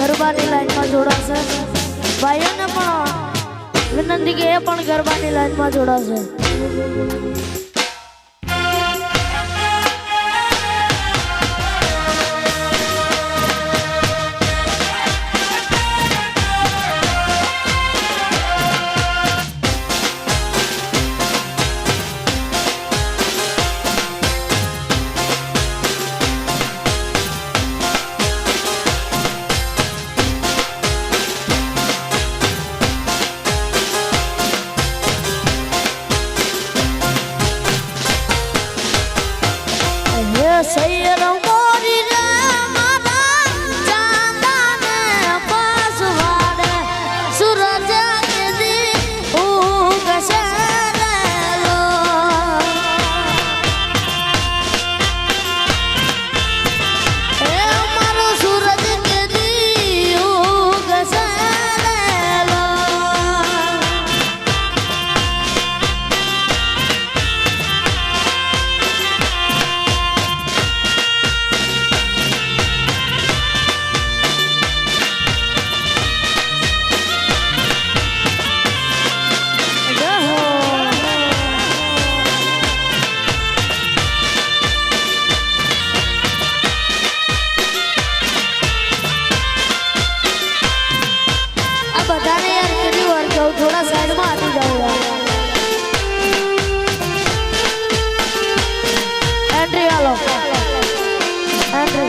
ગરબાની લાઈનમાં જોડાશે. ભાઈઓને પણ વિનંતી કે એ પણ ગરબાની લાઈનમાં જોડાશે. थोड़ा साइड में आती जाओ. एंट्री आलो entry.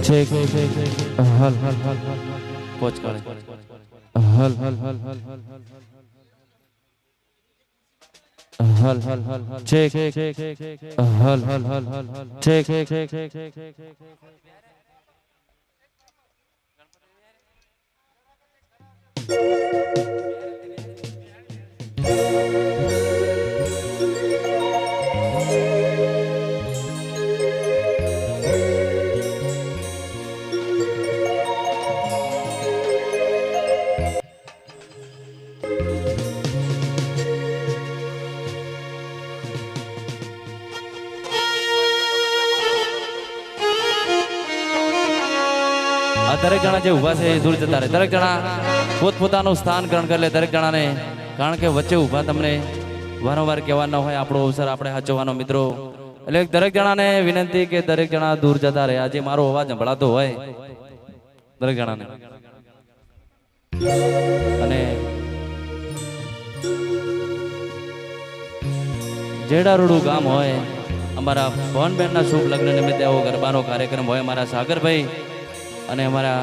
check hal pause kare hal check hal check દરેક જણા જે ઊભા છે એ દૂર જતા રહે. દરેક જણા પોતપોતાનું સ્થાન ગ્રહણ કરી લે. દરેક જણાને કારણ કે વચ્ચે ઊભા તમને વારંવાર કહેવાનો હોય આપણો અવસર આપણે સાચવવાનો મિત્રો. એટલે દરેક જણાને વિનંતી કે દરેક જણા દૂર જતા રહે. આજે મારો અવાજ સંભળાતો હોય દરેક જણાને. અને જેડારોડું ગામ હોય અમારા ભવનબેનના શુભ લગ્ન નિમિત્તે આવો ગરબાનો કાર્યક્રમ હોય. મારા સાગરભાઈ અને અમારા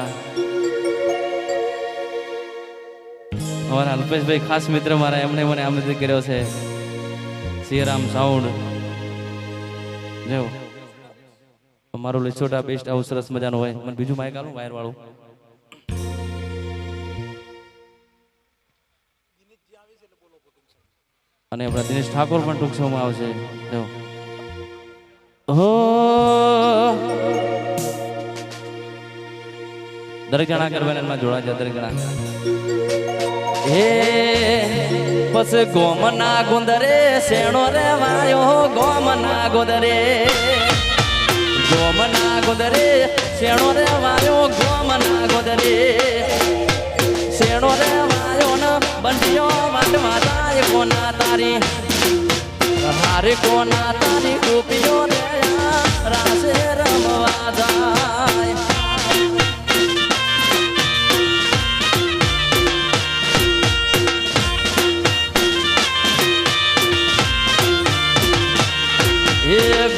અલ્પેશભાઈ ખાસ મિત્ર મારા, એમણે મને આમંત્રિત કર્યો છે. સિયારામ સાઉન્ડ જો મારું લીછોટા બેસ્ટ હાઉસ સરસ મજાનું હોય. મને બીજું માઇક આલું વાયર વાળું. અને આપણા દિનેશ ઠાકોર પણ ટૂંક સમયમાં આવશે. જો હો દરેક જણા ગરબામાં જોડાય દરેક જણા. હે પસ ગોમના ગુંદરે શેણો રે વાયો ગોમના ગુંદરે ગોમના ગુંદરે શેણો રે વાયો ગોમના ગુંદરે શેણો રે વાયો ન બંટીઓ વાટવા જાય કોના તારી હારે કોના તારી ગોપીઓ રે રાસે રમવા જાય.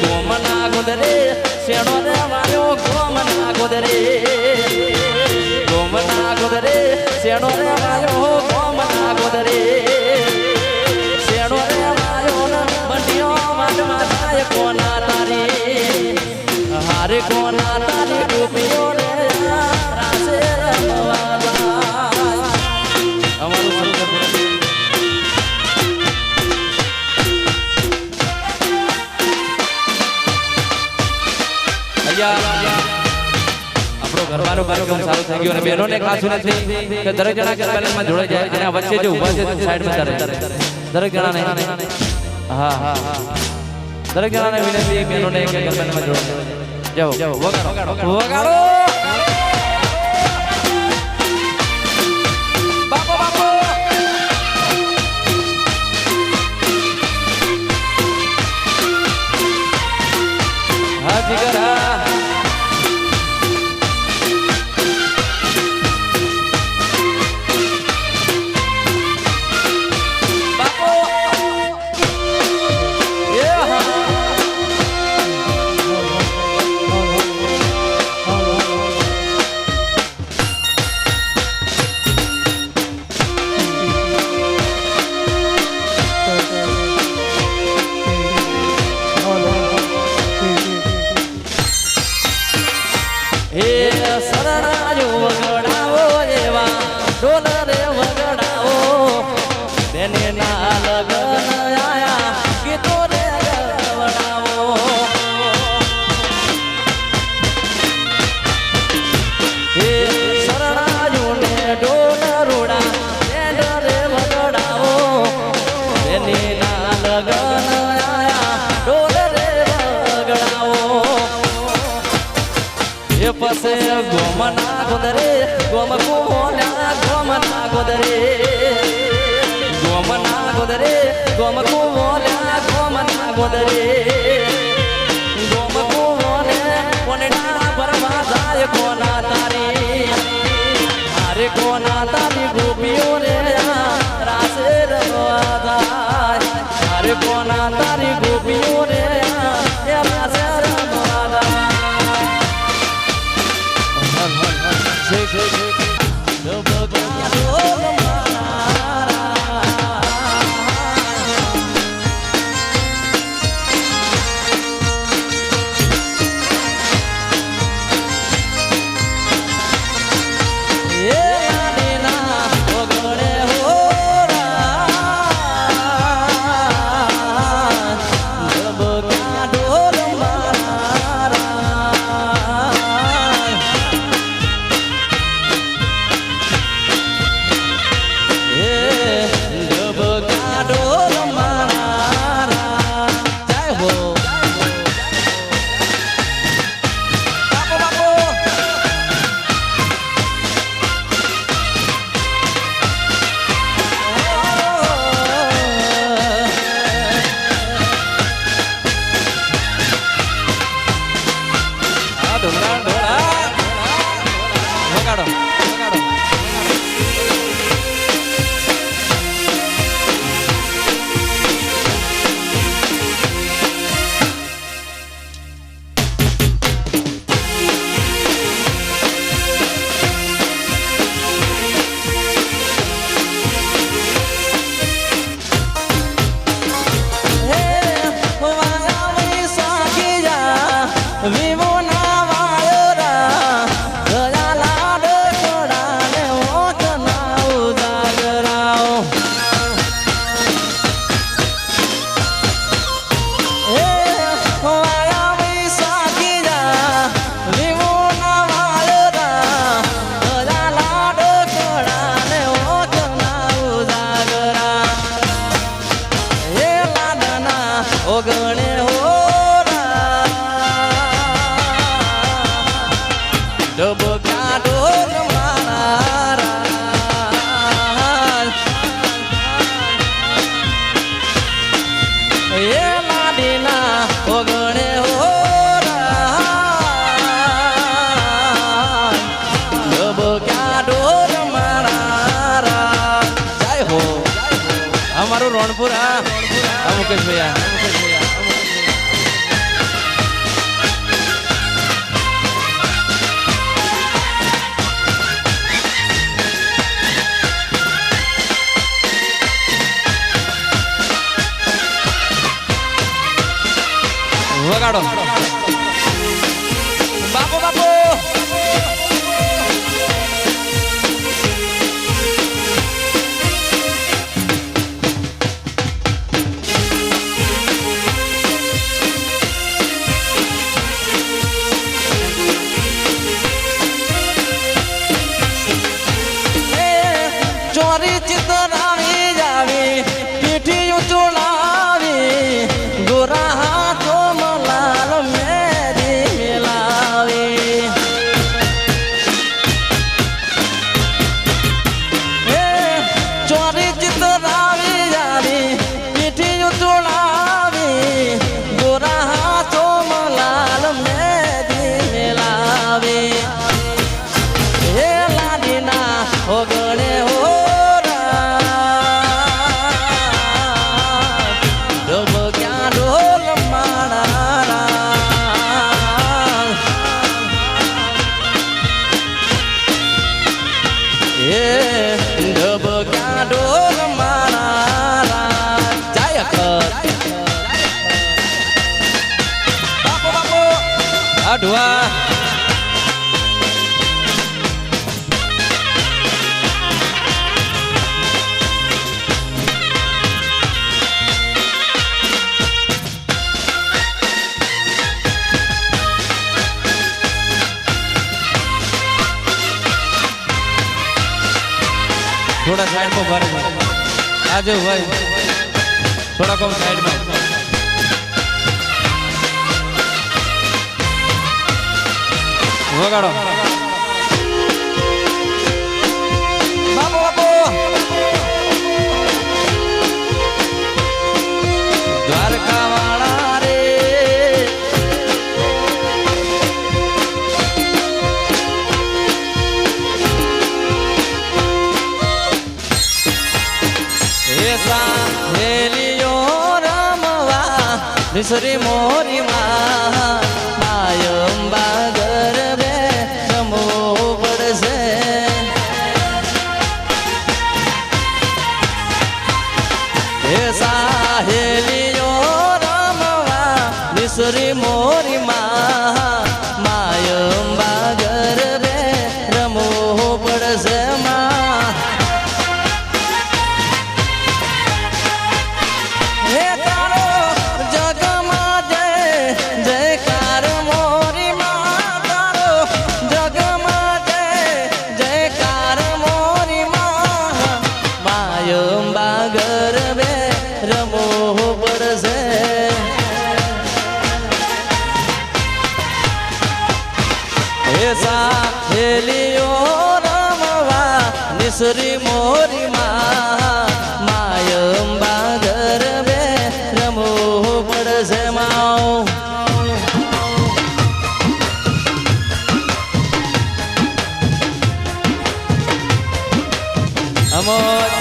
ગોમના ગોદરે શેણો રે વાયો ગોમના ગોદરે ગોમના ગોદરે શેણો રે વાયો ગોમના ગોદરે શેણો રે વાયો બંટીઓ વાટવા જાય કોના તારી હારે કોના તારી ગોપીઓ રે રાસે રમવા જાય. અમારું આપણો ગરબાનો કાર્યક્રમ ચાલુ થઈ ગયો અને બહેનોને ખાસ વિનંતી કે દરેક જણા ગરબામાં જોડાઈ જાય. જેના વચ્ચે જે ઊભા છે સાઈડમાં દરેક જણાને હા દરેક જણાને વિનંતી બહેનોને કે ગરબામાં જોડાઈ જાઓ. વગાડો વગાડો બાપો બાપો હા જીગર હા પસે ગોમના ગોદરે ગોમ કોના ગોમના ગોદરે ગોમના ગોદરે ગોમ કોના ગોમના ગોદરે ગોમ કોને કોનેડા પરવા જાય કોના તારી હારે કોના તારી ગોપીઓ રે રાસે રમવા જાય હારે કોના તારી ગોપીઓ રે રાસે રમવા જાય. અમારું રોણપુર હા મુકેશ ભૈયા વગાડો બાપુ બાપુ ચોરી ચિતરાવી જાવી પીઠી ચોલાવી ગોરા હાથો મલાલ મેરી મેલાવી ચોરી ચિતરાવી જાવી પીઠી ચોલાવી ગોરા હાથો મલાલ મેરી મેલાવી હે લાડીના ઓગણે Dua थोड़ा साइड में भर आ जाओ भाई थोड़ा कम साइड में વગાડો બાપુ બાપુ દ્વારકા વાળા રે એસા હેલિયો રમવા વિસરી મોરી માં માયંબા સાહેલીઓ રમવા વિસરી મોરી માં માયંબા ગરબે રમવું પડશે માં હે તારો જગમાં જય જયકાર મોરી માં તારો જગમાં જય જયકાર મોરી માં માયંબા ગરબે રમવું પડશે એસા હેલિયો રમવા નિસરી મોરી માં માયંબા ગરબે રમવું પડશે માઓ અમોર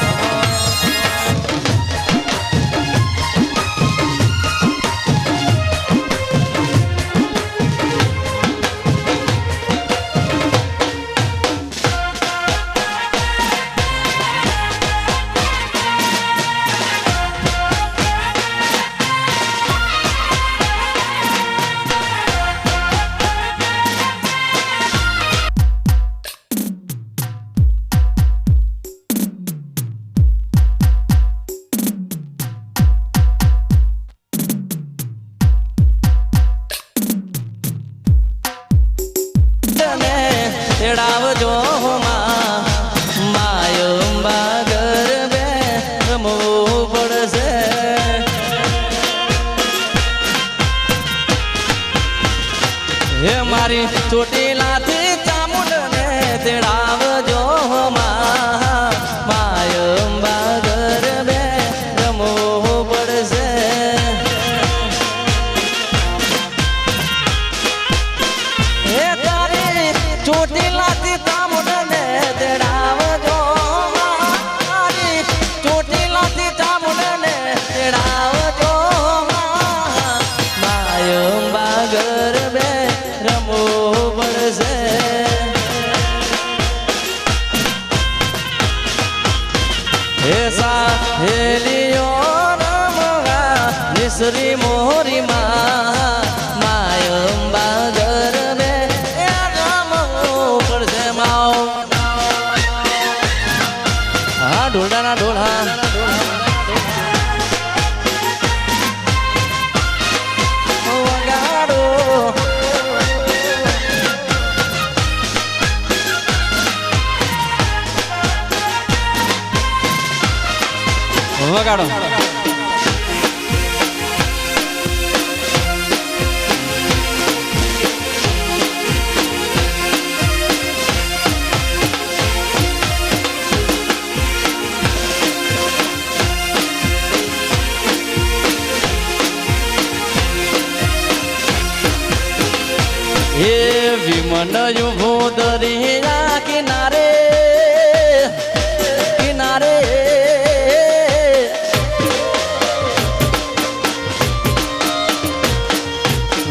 તેડાવજો માં માયંબા ગરબે રમવું પડશે હે મારી ચોટીલાથી ચામુંડને તેડાવજો માં માયંબા ગરબે રમવું પડશે હે તારી ચોટીલાથી ચામુંડને તેડાવજો મારી ચોટીલાથી ચામુંડ હેલિયો રમવા નિસરી મોરી માયંબા ગરબે એ રમવું પડશે માઓ હા ઢોલડાના ઢોલ હા વગાડો વગાડો એ વિમન યુભો દરિયા કિનારે કિનારે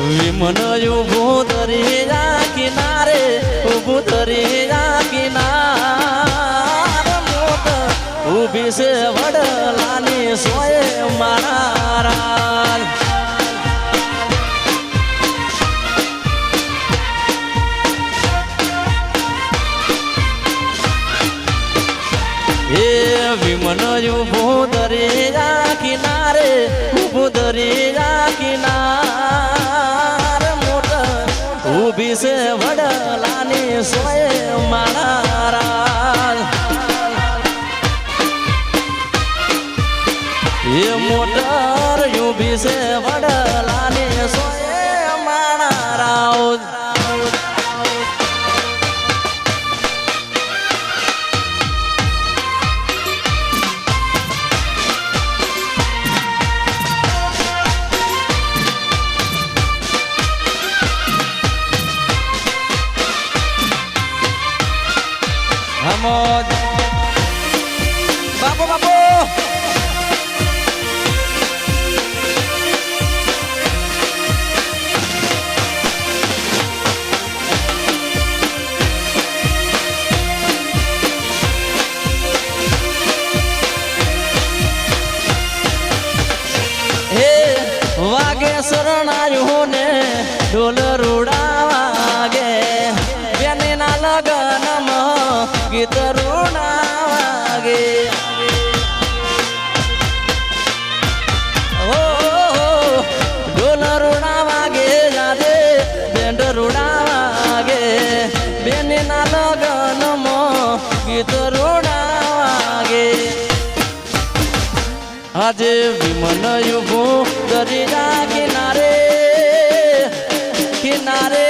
વિમન યુભો દરિયા કિનારે ઉભું દરિયા કિનાર મોત ઊભી છે વડલાની સોય મારા એ વિમન ઉભો દરિયા કિનારે ઉભો દરિયા કિનાર મોટ ઊભી છે વડલાની સોય મારા એ મોટર ઊભી છે વડલાની સોય મારા બાપો બાપો હે વાગે શરણાયું ને ઢોલ રૂડા વાગે બેનના લગનમાં ગીત રૂડા વાગે ઓ ઢોલ રૂડા વાગે જાદે બેન્ડ રૂડા વાગે બેનના લગનમાં ગીત રૂડા વાગે આજે વિમન યુભો દરિયા કિનારે કિનારે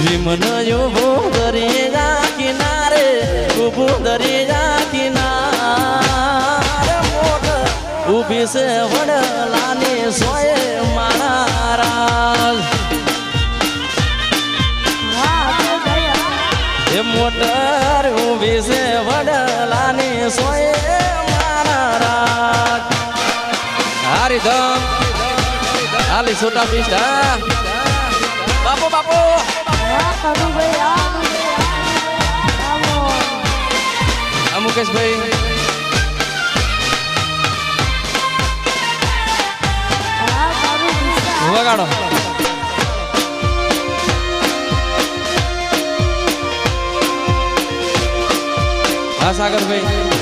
વિમન યુભો દરિયા કિનારે ઉભો દરિયા કિનાર મોટ ઊભી છે વડલાની સોય મારા એ મોટર ઊભી છે વડલાની સોય મારા હારી ધમ હાલી છોટા પીસ્ટા બાપો બાપો મુકેશભાઈ વગાડો હા સાગરભાઈ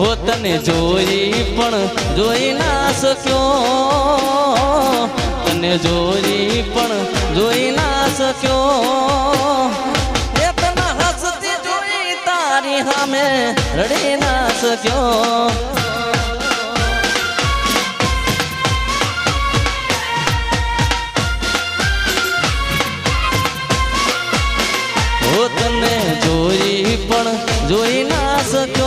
હો તને જોઈ પણ જોઈ ના શક્યો તને જોઈ પણ જોઈ ના શક્યો એ તને હસતી જોઈ તારી સામે રડી ના શક્યો હો તને જોઈ પણ જોઈ ના શક્યો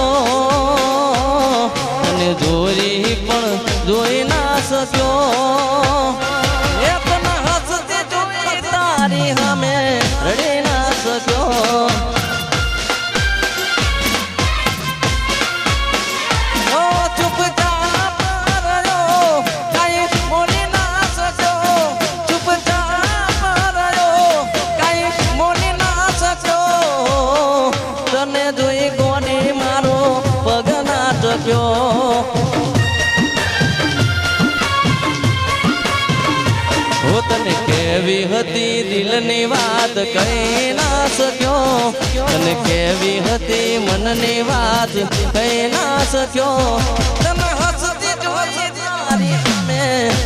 કેવી હતી દિલની વાત કહી ના શક્યો તને કેવી હતી મનની વાત કહી ના શક્યો તને હસતી જોઈ તારી સામે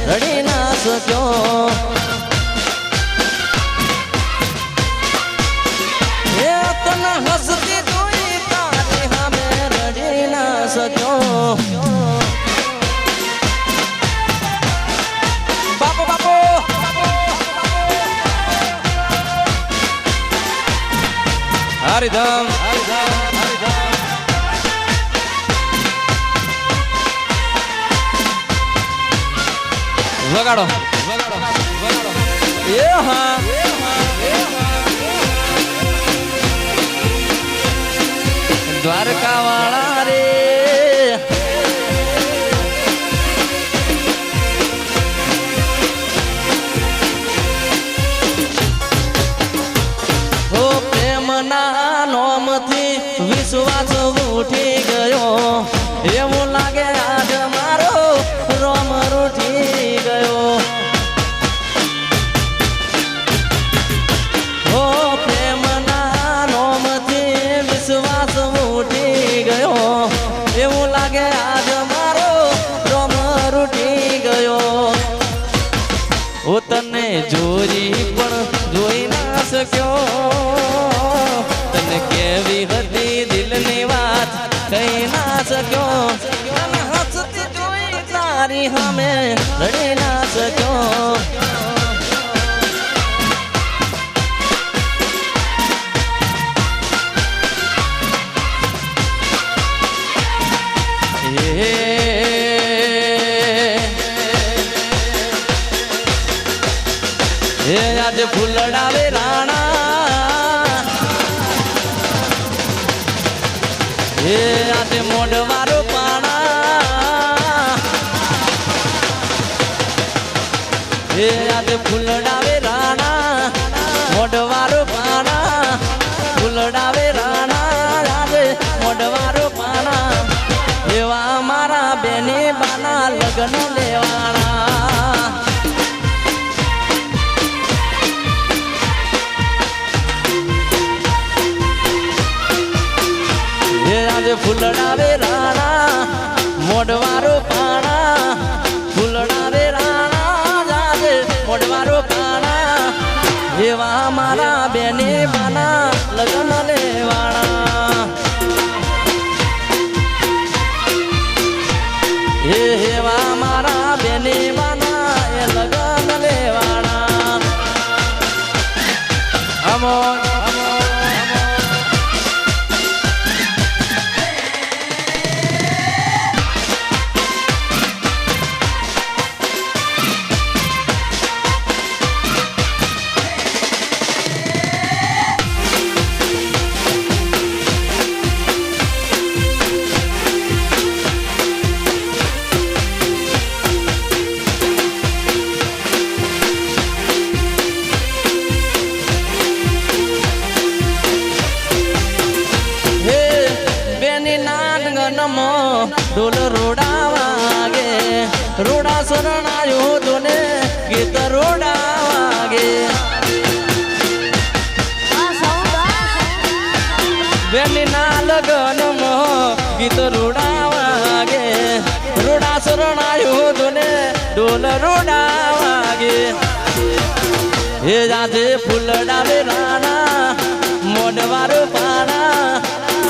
રડી ના શક્યો એ તને હસતી જોઈ તારી સામે રડી ના શક્યો બાપો બાપો હરિધમ વગાડો એ હા દ્વારકા વાળા રે વિશ્વાસ ઉઠી ગયો એવું લાગે આજ મારો રોમ રૂઠી ગયો હો પ્રેમના નોમથી વિશ્વાસ ઉઠી ગયો એવું લાગે આજ મારો રોમ રૂઠી ગયો હું તને જોઈ પણ જોઈ ના શક્યો તને કેવી હતી દિલની વાત કહી ના શક્યો તને હસતી જોઈ તારી સામે રડી ના શક્યો એ આજે ફૂલડાવે રાણા એ આજે મોઢવારો પાણા એ આજે ફૂલડાવે રાણા મોઢવારો પાણા ફૂલડાવે રાણા આજે મોઢવારો પાણા એવા મારા બેની બાના લગ્ન લેવાના ફૂલડાવે રાણા મોઢવારો પાણા ફૂલડાવે રાણા જાજે મોઢવારો પાણા એવા મારા બેની બાના લગ્ન લેવાણા એવા મારા બેની બાના એ લગ્ન લેવાણા અમો ઢોલ રોડા વાગે રોડા શરણાયો તોને ગીત રોડા વાગે બેની ના લગનમાં ગીત રોડા વાગે રોડા શરણાયો તોને ઢોલ રોડા વાગે એ જાજે ફૂલડાવે રાણા મોઢવારો પાણા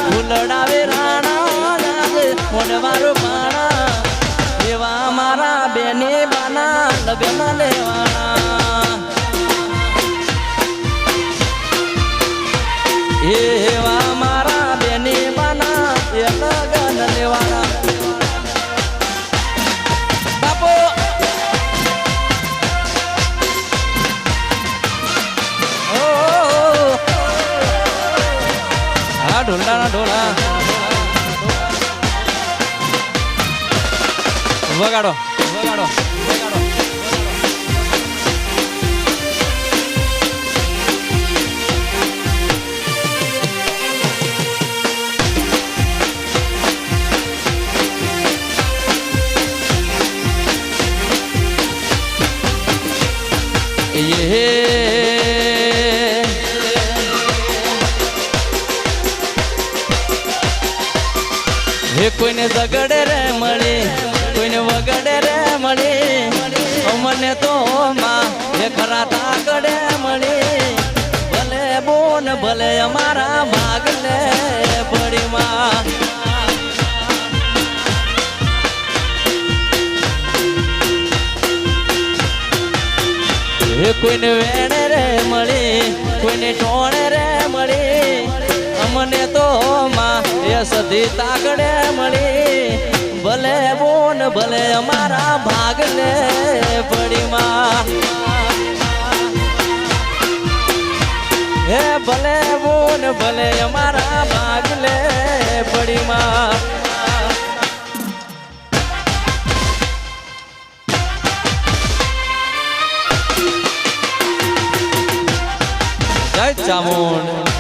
ફૂલડાવે રાણા મોઢવારો પાણા એવા મારા બેની બાના લગ્ન લેવાના એવા મારા બેની બાના એ લગ્ન લેવાના બાપો હા ઢોલાના ઢોલા વગાડો વગાડો વગાડો ये એ કોઈને ઝગડે રે મળી કોઈને વગડે રે મળી મને તો માં એ ખરા તાકડે મળી ભલે બોન ભલે અમારા ભાગલે પડી માં એ કોઈને વેણે રે મળી કોઈને ટોણે રે મળી અમને તો માં એ સધી તાકડે મળી ભલે બોન ભલે અમારા ભાગલે પડી માં હે ભલે બોન ભલે અમારા ભાગલે પડી માં જય ચામુંડ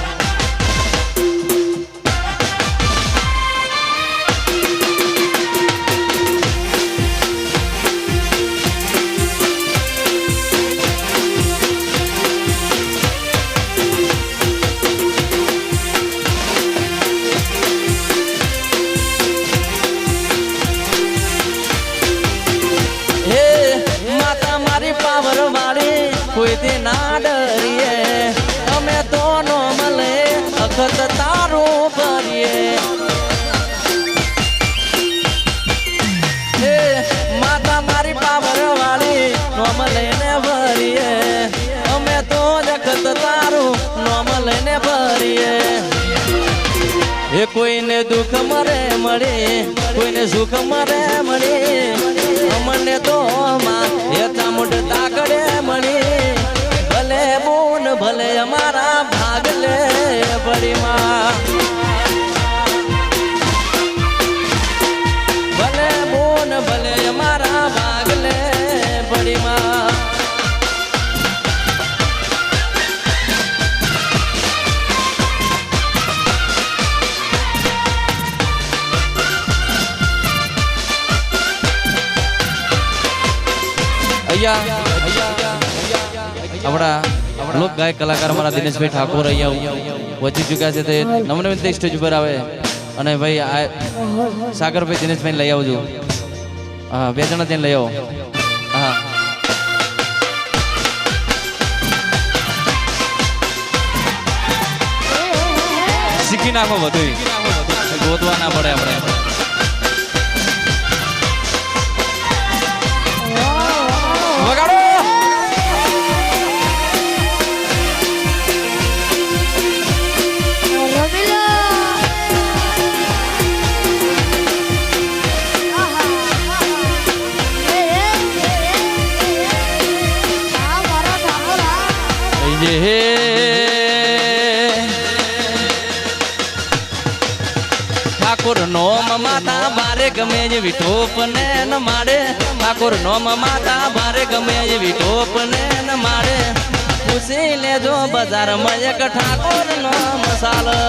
કોઈથી ના ડરીએ અમે તો નો મળે અખત તારું ભરીએ હે માતા મારી પાવર વાળી નોમ લઈને ભરીએ અમે તો અખત તારું નોમ લઈને ભરીએ એ કોઈને દુઃખ મરે મળી કોઈને સુખ મરે મળી અમને તો માં એ ચામુંડ તાકડે મળી ભલે બોન ભલે અમારા ભાગલે પડી માં ભલે બોન ભલે અમારા ભાગલે પડી માં આપણા લોક ગાયક કલાકાર અમારા દિનેશભાઈ ઠાકોર અહીંયા પહોંચી ચૂક્યા છે તે નમ્ર સ્ટેજ ઉપર આવે અને ભાઈ આ સાગરભાઈ દિનેશભાઈ લઈ આવજો હા 2 જણા ત્યાં લઈ આવો હા શીખી નાખો બધું ગોતવા ના પડે આપણે વગાડો ઠાકોર નોમ માતા ભારે ગમે એવી ટોપ ને ન માડે ઠાકોર નોમ માતા ભારે ગમે એવી ટોપ ને ન માડે પૂછી લેજો બજારમાં એક ઠાકોર નો મસાલો